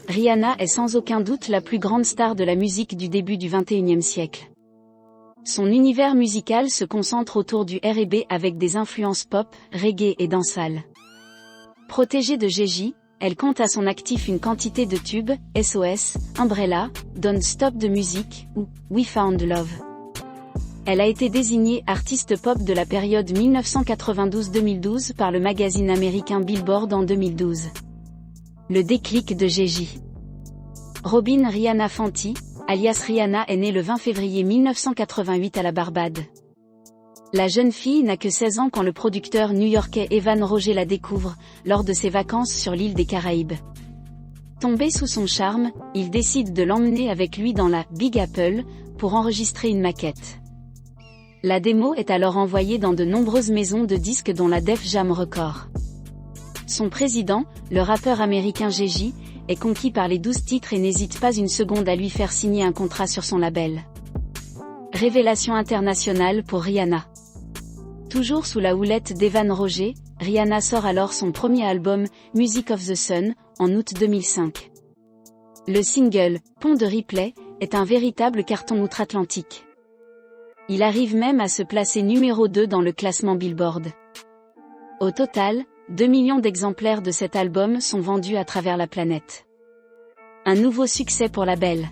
Rihanna est sans aucun doute la plus grande star de la musique du début du XXIe siècle. Son univers musical se concentre autour du R&B avec des influences pop, reggae et dancehall. Protégée de Gigi, elle compte à son actif une quantité de tubes, SOS, Umbrella, Don't Stop the Music, ou We Found Love. Elle a été désignée artiste pop de la période 1992-2012 par le magazine américain Billboard en 2012. Le déclic de Gigi. Robyn Rihanna Fenty, alias Rihanna, est née le 20 février 1988 à la Barbade. La jeune fille n'a que 16 ans quand le producteur new-yorkais Evan Roger la découvre, lors de ses vacances sur l'île des Caraïbes. Tombé sous son charme, il décide de l'emmener avec lui dans la Big Apple, pour enregistrer une maquette. La démo est alors envoyée dans de nombreuses maisons de disques dont la Def Jam Records. Son président, le rappeur américain Gigi, est conquis par les 12 titres et n'hésite pas une seconde à lui faire signer un contrat sur son label. Révélation internationale pour Rihanna. Toujours sous la houlette d'Evan Roger, Rihanna sort alors son premier album, Music of the Sun, en août 2005. Le single, Pont de Ripley, est un véritable carton outre-Atlantique. Il arrive même à se placer numéro 2 dans le classement Billboard. Au total, 2 millions d'exemplaires de cet album sont vendus à travers la planète. Un nouveau succès pour la belle.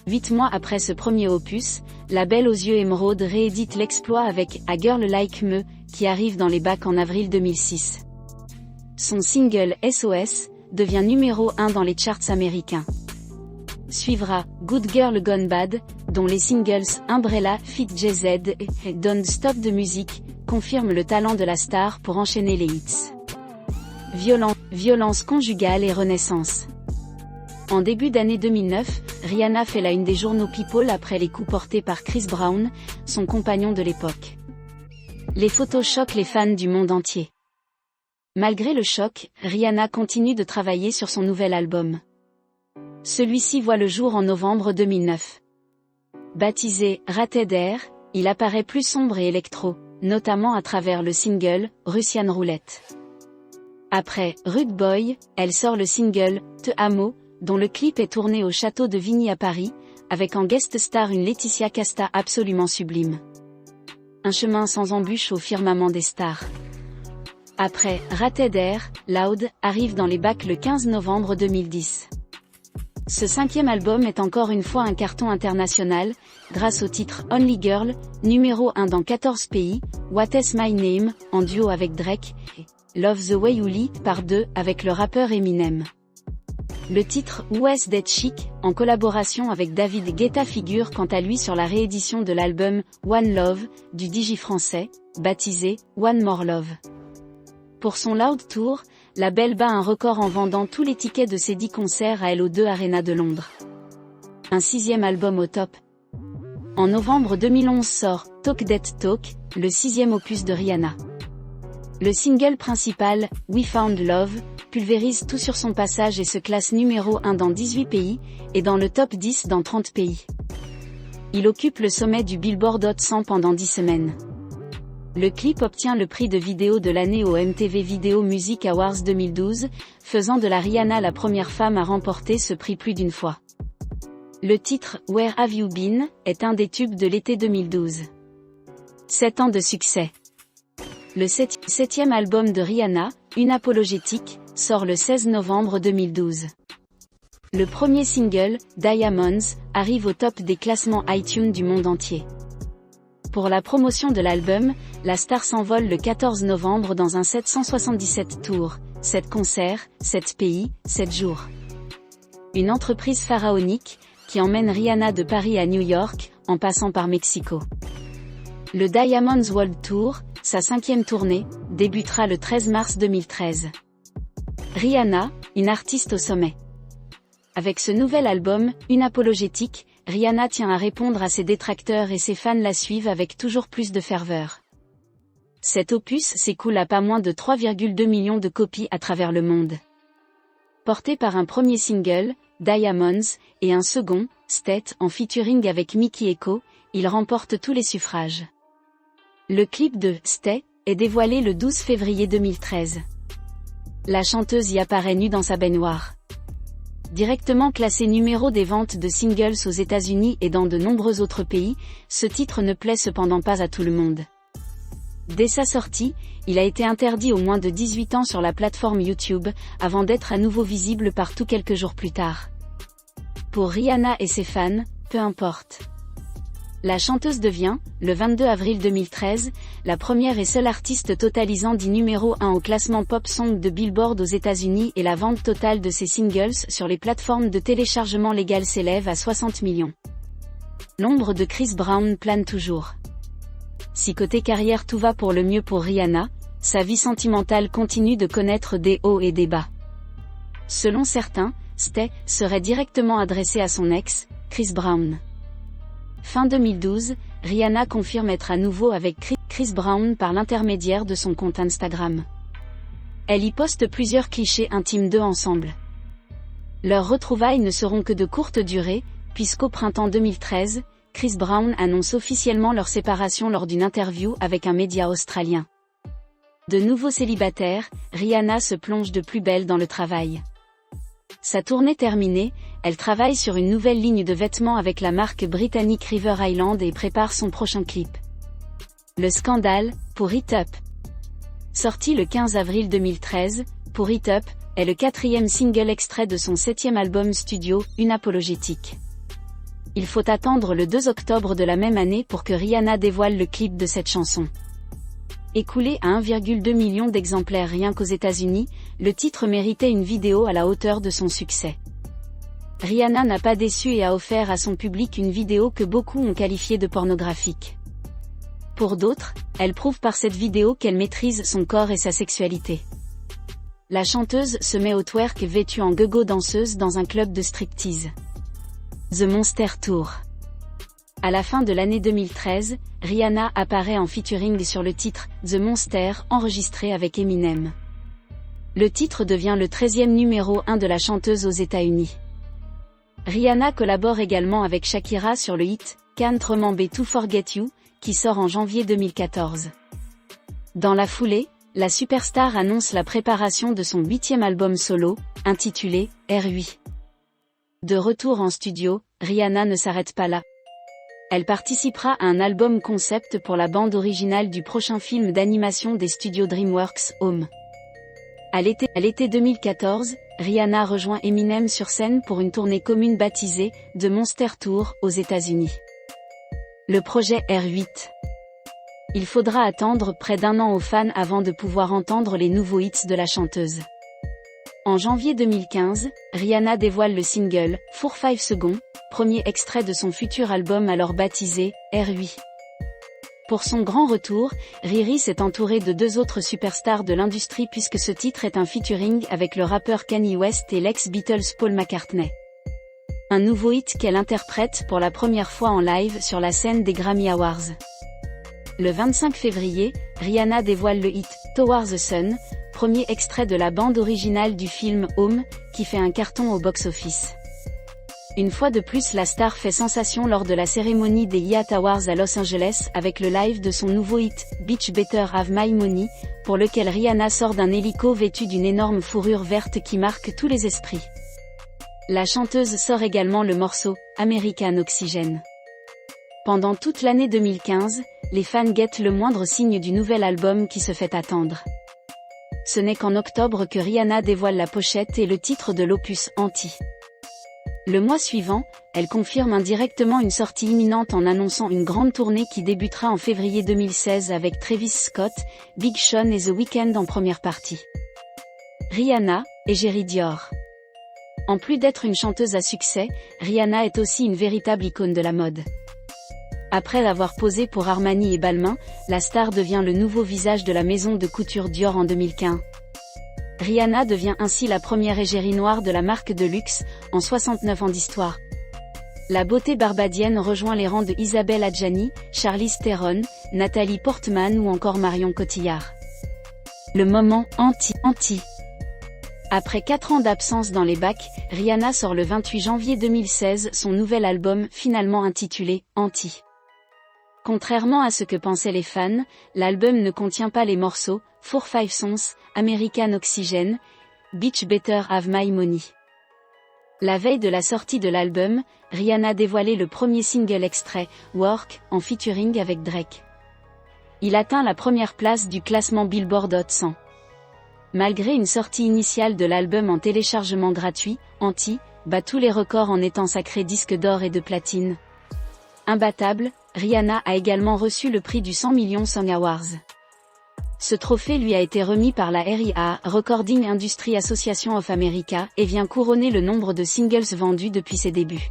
8 mois après ce premier opus, la belle aux yeux émeraude réédite l'exploit avec A Girl Like Me, qui arrive dans les bacs en avril 2006. Son single SOS devient numéro 1 dans les charts américains. Suivra Good Girl Gone Bad, dont les singles Umbrella, Fit Jay-Z et Don't Stop the Music confirment le talent de la star pour enchaîner les hits. Violence conjugale et renaissance. En début d'année 2009, Rihanna fait la une des journaux People après les coups portés par Chris Brown, son compagnon de l'époque. Les photos choquent les fans du monde entier. Malgré le choc, Rihanna continue de travailler sur son nouvel album. Celui-ci voit le jour en novembre 2009. Baptisé Rated Air, il apparaît plus sombre et électro, notamment à travers le single Russian Roulette. Après Rude Boy, elle sort le single Te Amo, dont le clip est tourné au château de Vigny à Paris, avec en guest star une Laetitia Casta absolument sublime. Un chemin sans embûche au firmament des stars. Après Rated Air, Loud arrive dans les bacs le 15 novembre 2010. Ce 5e album est encore une fois un carton international, grâce au titre Only Girl, numéro 1 dans 14 pays, What Is My Name, en duo avec Drake, et Love the Way You Lie, par 2, avec le rappeur Eminem. Le titre Who Is That Chick, en collaboration avec David Guetta, figure quant à lui sur la réédition de l'album One Love, du DJ français, baptisé One More Love. Pour son Loud Tour, la belle bat un record en vendant tous les tickets de ses 10 concerts à LO2 Arena de Londres. Un 6e album au top. En novembre 2011 sort Talk That Talk, le 6e opus de Rihanna. Le single principal, We Found Love, pulvérise tout sur son passage et se classe numéro 1 dans 18 pays, et dans le top 10 dans 30 pays. Il occupe le sommet du Billboard Hot 100 pendant 10 semaines. Le clip obtient le prix de vidéo de l'année au MTV Video Music Awards 2012, faisant de la Rihanna la première femme à remporter ce prix plus d'une fois. Le titre Where Have You Been est un des tubes de l'été 2012. 7 ans de succès. Le 7e album de Rihanna, Une apologétique, sort le 16 novembre 2012. Le premier single, Diamonds, arrive au top des classements iTunes du monde entier. Pour la promotion de l'album, la star s'envole le 14 novembre dans un 777 tours, 7 concerts, 7 pays, 7 jours. Une entreprise pharaonique, qui emmène Rihanna de Paris à New York, en passant par Mexico. Le Diamonds World Tour, sa 5e tournée, débutera le 13 mars 2013. Rihanna, une artiste au sommet. Avec ce nouvel album, Une apologétique, Rihanna tient à répondre à ses détracteurs et ses fans la suivent avec toujours plus de ferveur. Cet opus s'écoule à pas moins de 3,2 millions de copies à travers le monde. Porté par un premier single, Diamonds, et un second, State, en featuring avec Mickey Echo, il remporte tous les suffrages. Le clip de Stay est dévoilé le 12 février 2013. La chanteuse y apparaît nue dans sa baignoire. Directement classé numéro des ventes de singles aux États-Unis et dans de nombreux autres pays, ce titre ne plaît cependant pas à tout le monde. Dès sa sortie, il a été interdit aux moins de 18 ans sur la plateforme YouTube, avant d'être à nouveau visible partout quelques jours plus tard. Pour Rihanna et ses fans, peu importe. La chanteuse devient, le 22 avril 2013, la première et seule artiste totalisant 10 numéros 1 au classement Pop Song de Billboard aux États-Unis et la vente totale de ses singles sur les plateformes de téléchargement légales s'élève à 60 millions. L'ombre de Chris Brown plane toujours. Si côté carrière tout va pour le mieux pour Rihanna, sa vie sentimentale continue de connaître des hauts et des bas. Selon certains, Stay serait directement adressé à son ex, Chris Brown. Fin 2012, Rihanna confirme être à nouveau avec Chris Brown par l'intermédiaire de son compte Instagram. Elle y poste plusieurs clichés intimes d'eux ensemble. Leurs retrouvailles ne seront que de courte durée, puisqu'au printemps 2013, Chris Brown annonce officiellement leur séparation lors d'une interview avec un média australien. De nouveau célibataire, Rihanna se plonge de plus belle dans le travail. Sa tournée terminée, elle travaille sur une nouvelle ligne de vêtements avec la marque britannique River Island et prépare son prochain clip. Le scandale, pour It Up. Sorti le 15 avril 2013, pour It Up, est le 4e single extrait de son 7e album studio, Une apologétique. Il faut attendre le 2 octobre de la même année pour que Rihanna dévoile le clip de cette chanson. Écoulé à 1,2 million d'exemplaires rien qu'aux États-Unis, le titre méritait une vidéo à la hauteur de son succès. Rihanna n'a pas déçu et a offert à son public une vidéo que beaucoup ont qualifiée de pornographique. Pour d'autres, elle prouve par cette vidéo qu'elle maîtrise son corps et sa sexualité. La chanteuse se met au twerk vêtue en go-go danseuse dans un club de striptease. The Monster Tour. À la fin de l'année 2013, Rihanna apparaît en featuring sur le titre The Monster enregistré avec Eminem. Le titre devient le 13e numéro 1 de la chanteuse aux États-Unis. Rihanna collabore également avec Shakira sur le hit Can't Remember to Forget You, qui sort en janvier 2014. Dans la foulée, la superstar annonce la préparation de son 8e album solo, intitulé R8. De retour en studio, Rihanna ne s'arrête pas là. Elle participera à un album concept pour la bande originale du prochain film d'animation des studios DreamWorks, Home. À l'été 2014, Rihanna rejoint Eminem sur scène pour une tournée commune baptisée The Monster Tour aux États-Unis. Le projet R8. Il faudra attendre près d'1 an aux fans avant de pouvoir entendre les nouveaux hits de la chanteuse. En janvier 2015, Rihanna dévoile le single 4-5 Seconds, premier extrait de son futur album alors baptisé R8. Pour son grand retour, Riri s'est entourée de 2 autres superstars de l'industrie puisque ce titre est un featuring avec le rappeur Kanye West et l'ex-Beatles Paul McCartney. Un nouveau hit qu'elle interprète pour la première fois en live sur la scène des Grammy Awards. Le 25 février, Rihanna dévoile le hit Towards the Sun, premier extrait de la bande originale du film Home, qui fait un carton au box-office. Une fois de plus, la star fait sensation lors de la cérémonie des IAT Awards à Los Angeles avec le live de son nouveau hit, Bitch Better Have My Money, pour lequel Rihanna sort d'un hélico vêtu d'une énorme fourrure verte qui marque tous les esprits. La chanteuse sort également le morceau, American Oxygen. Pendant toute l'année 2015, les fans guettent le moindre signe du nouvel album qui se fait attendre. Ce n'est qu'en octobre que Rihanna dévoile la pochette et le titre de l'opus, Anti. Le mois suivant, elle confirme indirectement une sortie imminente en annonçant une grande tournée qui débutera en février 2016 avec Travis Scott, Big Sean et The Weeknd en première partie. Rihanna, égérie Dior. En plus d'être une chanteuse à succès, Rihanna est aussi une véritable icône de la mode. Après avoir posé pour Armani et Balmain, la star devient le nouveau visage de la maison de couture Dior en 2015. Rihanna devient ainsi la première égérie noire de la marque de luxe, en 69 ans d'histoire. La beauté barbadienne rejoint les rangs de Isabelle Adjani, Charlize Theron, Nathalie Portman ou encore Marion Cotillard. Le moment anti. Après 4 ans d'absence dans les bacs, Rihanna sort le 28 janvier 2016 son nouvel album finalement intitulé Anti. Contrairement à ce que pensaient les fans, l'album ne contient pas les morceaux 4-5 Songs, American Oxygen, Bitch Better Have My Money. La veille de la sortie de l'album, Rihanna dévoilait le premier single extrait, Work, en featuring avec Drake. Il atteint la première place du classement Billboard Hot 100. Malgré une sortie initiale de l'album en téléchargement gratuit, Anti bat tous les records en étant sacré disque d'or et de platine. Imbattable, Rihanna a également reçu le prix du 100 millions Song Awards. Ce trophée lui a été remis par la RIAA, Recording Industry Association of America, et vient couronner le nombre de singles vendus depuis ses débuts.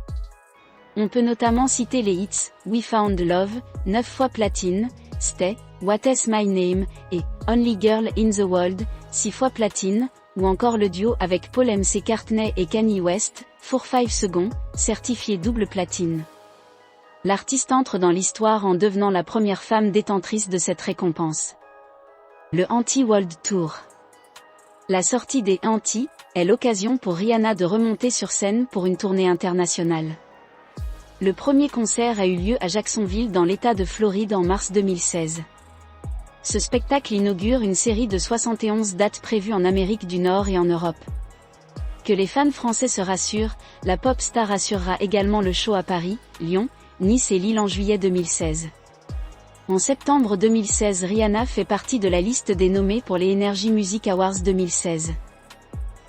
On peut notamment citer les hits « We Found Love », 9 fois platine, « Stay »,« What Is My Name » et « Only Girl in the World », 6 fois platine, ou encore le duo avec Paul McCartney et Kanye West, « 4-5 Seconds », certifié double platine. L'artiste entre dans l'histoire en devenant la première femme détentrice de cette récompense. Le Anti-World Tour. La sortie des Anti est l'occasion pour Rihanna de remonter sur scène pour une tournée internationale. Le premier concert a eu lieu à Jacksonville dans l'État de Floride en mars 2016. Ce spectacle inaugure une série de 71 dates prévues en Amérique du Nord et en Europe. Que les fans français se rassurent, la pop star assurera également le show à Paris, Lyon, Nice et Lille en juillet 2016. En septembre 2016, Rihanna fait partie de la liste des nommés pour les Energy Music Awards 2016.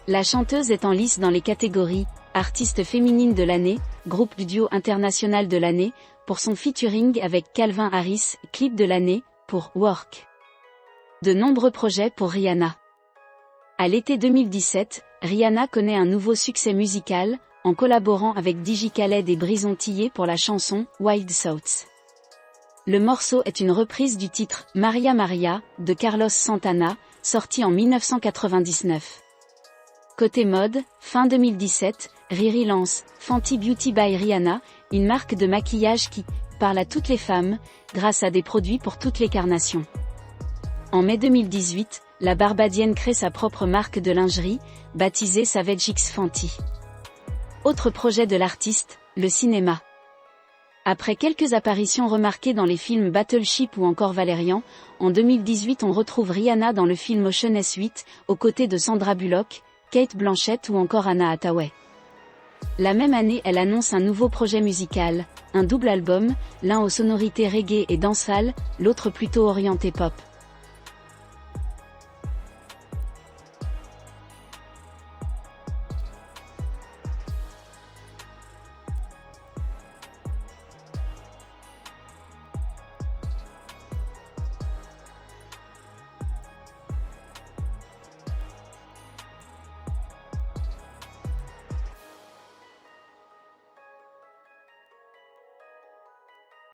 La chanteuse est en lice dans les catégories Artiste féminine de l'année, Groupe du duo international de l'année, pour son featuring avec Calvin Harris, Clip de l'année, pour Work. De nombreux projets pour Rihanna. À l'été 2017, Rihanna connaît un nouveau succès musical, en collaborant avec DJ Khaled et Bryson Tilley pour la chanson Wild Thoughts. Le morceau est une reprise du titre Maria Maria de Carlos Santana, sorti en 1999. Côté mode, fin 2017, Riri lance Fenty Beauty by Rihanna, une marque de maquillage qui parle à toutes les femmes, grâce à des produits pour toutes les carnations. En mai 2018, la Barbadienne crée sa propre marque de lingerie, baptisée Savage X Fenty. Autre projet de l'artiste, le cinéma. Après quelques apparitions remarquées dans les films Battleship ou encore Valérian, en 2018 on retrouve Rihanna dans le film Ocean's 8, aux côtés de Sandra Bullock, Kate Blanchett ou encore Anna Hathaway. La même année elle annonce un nouveau projet musical, un double album, l'un aux sonorités reggae et dancehall, l'autre plutôt orienté pop.